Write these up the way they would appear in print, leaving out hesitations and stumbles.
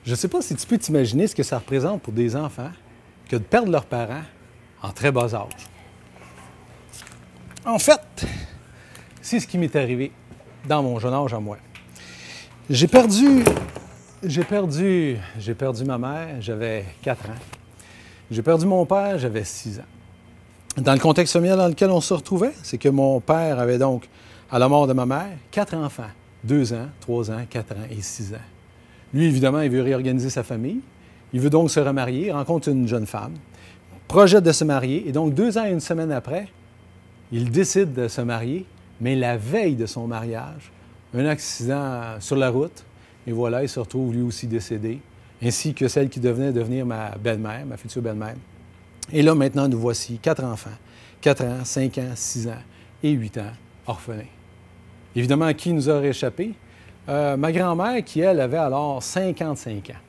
Je ne sais pas si tu peux t'imaginer ce que ça représente pour des enfants que de perdre leurs parents en très bas âge. En fait, c'est ce qui m'est arrivé dans mon jeune âge à moi. J'ai perdu ma mère, j'avais 4 ans. J'ai perdu mon père, j'avais 6 ans. Dans le contexte familial dans lequel on se retrouvait, c'est que mon père avait donc, à la mort de ma mère, 4 enfants, 2 ans, 3 ans, 4 ans et 6 ans. Lui, évidemment, il veut réorganiser sa famille. Il veut donc se remarier, rencontre une jeune femme, projette de se marier, et donc 2 ans et 1 semaine après, il décide de se marier, mais la veille de son mariage, un accident sur la route, et voilà, il se retrouve lui aussi décédé, ainsi que celle qui devenait devenir ma belle-mère, ma future belle-mère. Et là, maintenant, nous voici 4 enfants, 4 ans, 5 ans, 6 ans et 8 ans, orphelins. Évidemment, à qui nous a réchappé? Ma grand-mère, qui, elle, avait alors 55 ans.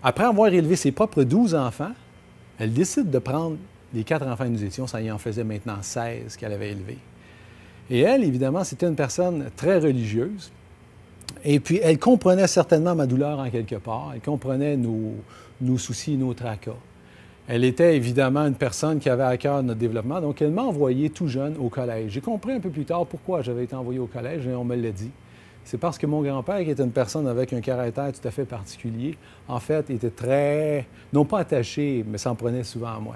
Après avoir élevé ses propres 12 enfants, elle décide de prendre les 4 enfants que nous étions, ça y en faisait maintenant 16 qu'elle avait élevés. Et elle, évidemment, c'était une personne très religieuse. Et puis, elle comprenait certainement ma douleur en quelque part. Elle comprenait nos soucis, nos tracas. Elle était évidemment une personne qui avait à cœur notre développement, donc elle m'a envoyé tout jeune au collège. J'ai compris un peu plus tard pourquoi j'avais été envoyé au collège, et on me l'a dit. C'est parce que mon grand-père, qui était une personne avec un caractère tout à fait particulier, en fait, était très, non pas attaché, mais s'en prenait souvent à moi.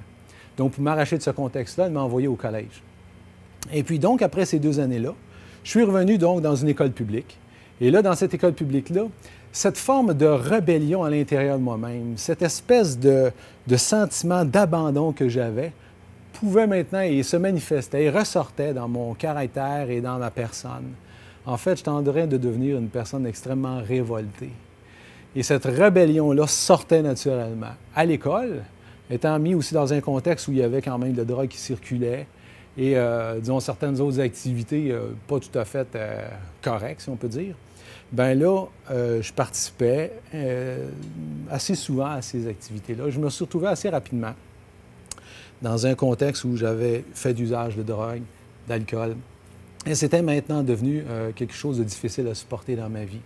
Donc, pour m'arracher de ce contexte-là, il m'a envoyé au collège. Et puis donc, après ces 2 années-là, je suis revenu donc dans une école publique. Et là, dans cette école publique-là, cette forme de rébellion à l'intérieur de moi-même, cette espèce de sentiment d'abandon que j'avais, pouvait maintenant et se manifestait et ressortait dans mon caractère et dans ma personne. En fait, j'étais en train de devenir une personne extrêmement révoltée. Et cette rébellion-là sortait naturellement. À l'école, étant mis aussi dans un contexte où il y avait quand même de la drogue qui circulait et, disons, certaines autres activités pas tout à fait correctes, si on peut dire, bien là, je participais assez souvent à ces activités-là. Je me suis retrouvé assez rapidement dans un contexte où j'avais fait d'usage de drogue, d'alcool. Et c'était maintenant devenu quelque chose de difficile à supporter dans ma vie.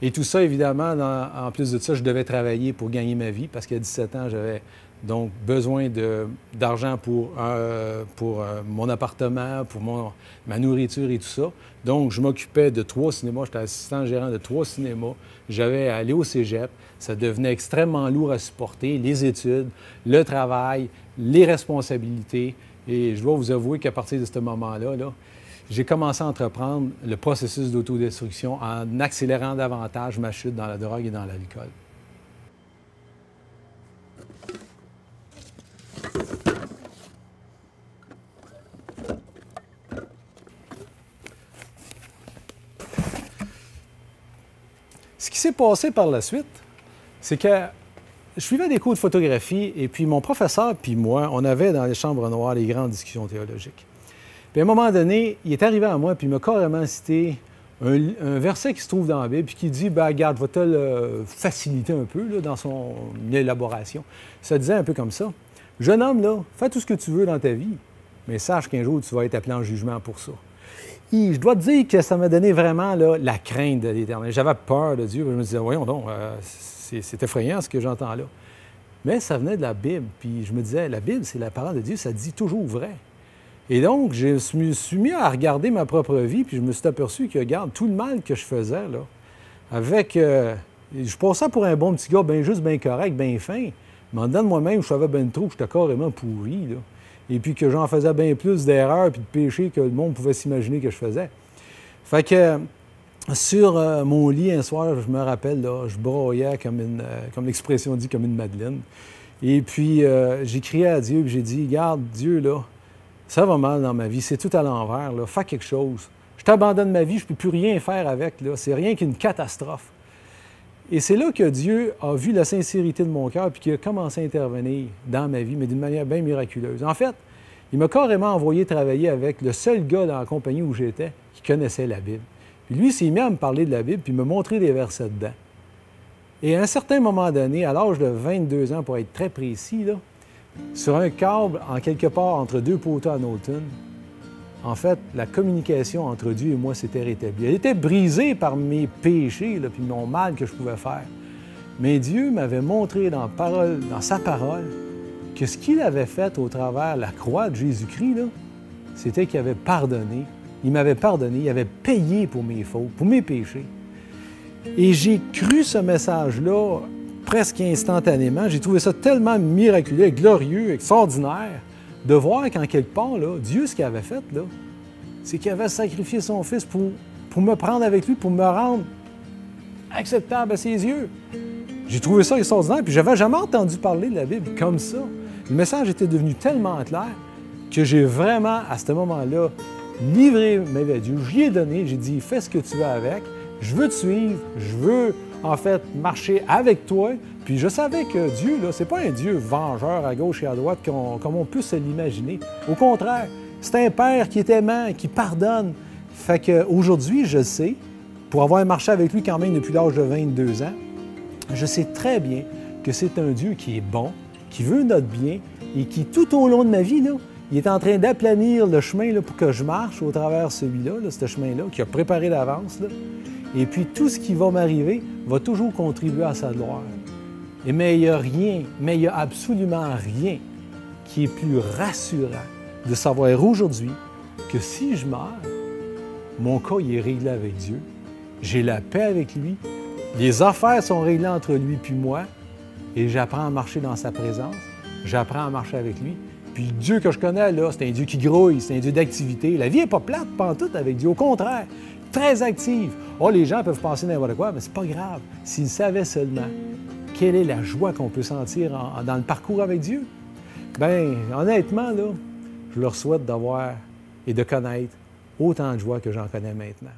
Et tout ça, évidemment, en plus de ça, je devais travailler pour gagner ma vie parce qu'à 17 ans, j'avais donc besoin d'argent pour mon appartement, pour ma nourriture et tout ça. Donc, je m'occupais de 3 cinémas. J'étais assistant gérant de 3 cinémas. J'avais à aller au cégep. Ça devenait extrêmement lourd à supporter. Les études, le travail, les responsabilités. Et je dois vous avouer qu'à partir de ce moment-là, j'ai commencé à entreprendre le processus d'autodestruction en accélérant davantage ma chute dans la drogue et dans l'alcool. Ce qui s'est passé par la suite, c'est que je suivais des cours de photographie et puis mon professeur puis moi, on avait dans les chambres noires les grandes discussions théologiques. Puis à un moment donné, il est arrivé à moi puis il m'a carrément cité un verset qui se trouve dans la Bible puis qui dit, ben regarde, va te le faciliter un peu là, dans son élaboration. Ça disait un peu comme ça. Jeune homme, là, fais tout ce que tu veux dans ta vie, mais sache qu'un jour, tu vas être appelé en jugement pour ça. Et je dois te dire que ça m'a donné vraiment là, la crainte de l'Éternel. J'avais peur de Dieu. Je me disais, voyons donc, c'est effrayant ce que j'entends là. Mais ça venait de la Bible. Puis je me disais, la Bible, c'est la parole de Dieu, ça dit toujours vrai. Et donc, je me suis mis à regarder ma propre vie, puis je me suis aperçu que, regarde, tout le mal que je faisais, là, avec... je passais pour un bon petit gars, bien juste, bien correct, bien fin. Mais en dedans de moi-même, je savais bien trop que j'étais carrément pourri, là. Et puis que j'en faisais bien plus d'erreurs puis de péchés que le monde pouvait s'imaginer que je faisais. Fait que sur mon lit, un soir, je me rappelle, là, je broyais comme l'expression dit, comme une madeleine. Et puis, j'ai crié à Dieu, puis j'ai dit, regarde, Dieu, là, ça va mal dans ma vie, c'est tout à l'envers, là, fais quelque chose. Je t'abandonne ma vie, je ne peux plus rien faire avec, là, c'est rien qu'une catastrophe. Et c'est là que Dieu a vu la sincérité de mon cœur puis qu'il a commencé à intervenir dans ma vie, mais d'une manière bien miraculeuse. En fait, il m'a carrément envoyé travailler avec le seul gars dans la compagnie où j'étais qui connaissait la Bible. Puis lui, il s'est mis à me parler de la Bible puis me montrer des versets dedans. Et à un certain moment donné, à l'âge de 22 ans, pour être très précis, là, sur un câble, en quelque part entre deux poteaux à Knowlton, en fait, la communication entre Dieu et moi s'était rétablie. Elle était brisée par mes péchés, puis mon mal que je pouvais faire. Mais Dieu m'avait montré dans sa parole, que ce qu'il avait fait au travers de la croix de Jésus-Christ, c'était qu'il avait pardonné. Il m'avait pardonné, il avait payé pour mes fautes, pour mes péchés. Et j'ai cru ce message-là presque instantanément. J'ai trouvé ça tellement miraculeux, glorieux, extraordinaire, de voir qu'en quelque part, là, Dieu, ce qu'il avait fait, c'est qu'il avait sacrifié son Fils pour me prendre avec lui, pour me rendre acceptable à ses yeux. J'ai trouvé ça extraordinaire, puis j'avais jamais entendu parler de la Bible comme ça. Le message était devenu tellement clair que j'ai vraiment, à ce moment-là, livré ma vie à Dieu. Je lui ai donné, j'ai dit, fais ce que tu veux avec. Je veux te suivre, je veux, en fait, marcher avec toi. Puis je savais que Dieu, là, c'est pas un Dieu vengeur à gauche et à droite comme on peut se l'imaginer. Au contraire, c'est un Père qui est aimant, qui pardonne. Fait qu'aujourd'hui, je sais, pour avoir marché avec lui quand même depuis l'âge de 22 ans, je sais très bien que c'est un Dieu qui est bon, qui veut notre bien et qui, tout au long de ma vie, là, il est en train d'aplanir le chemin là, pour que je marche au travers celui-là, ce chemin-là, qu'il a préparé d'avance. Et puis, tout ce qui va m'arriver va toujours contribuer à sa gloire. Mais il n'y a rien, mais il n'y a absolument rien qui est plus rassurant de savoir aujourd'hui que si je meurs, mon cas il est réglé avec Dieu, j'ai la paix avec lui, les affaires sont réglées entre lui et moi, et j'apprends à marcher dans sa présence, j'apprends à marcher avec lui. Puis le Dieu que je connais, là, c'est un Dieu qui grouille, c'est un Dieu d'activité. La vie n'est pas plate, pantoute avec Dieu, au contraire, très active. Oh, les gens peuvent penser n'importe quoi, mais c'est pas grave. S'ils savaient seulement quelle est la joie qu'on peut sentir dans le parcours avec Dieu, bien, honnêtement, là, je leur souhaite d'avoir et de connaître autant de joie que j'en connais maintenant.